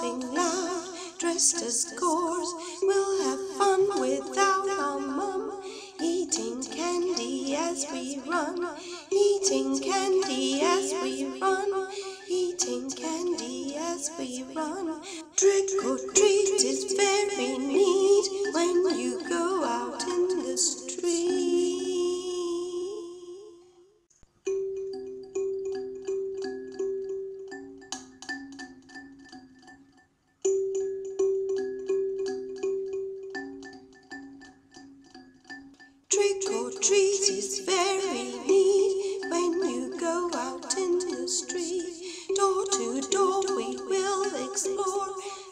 laughing loud, dressed as scores. We'll have fun without our mum, eating candy as we run, eating candy as we run, eating candy as we run. Trick or treat is very neat when you go out in the street. Trick or treat is very neat when you go out in the street. Door to door we will explore,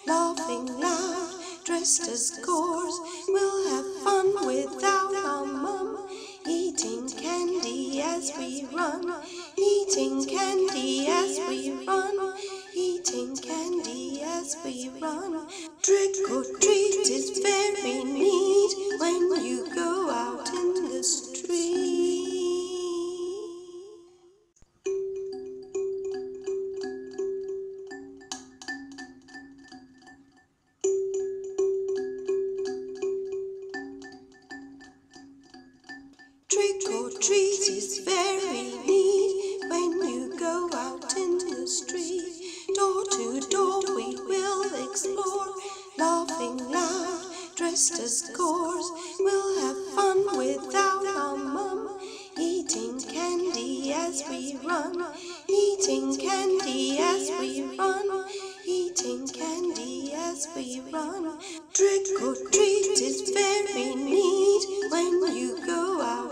laughing loud, dressed as scores. We'll have fun without our mum, eating candy as we run, eating candy as we run, eating candy as we run. Trick or treat is very neat when you go out in the street. Trick or treat is very neat when you go out in the street. Door to door we will explore, laughing loud, dressed as scores. We'll have fun without our mum, eating candy as we run, eating candy as we run, eating candy as we run. Trick or treat is very neat when you go out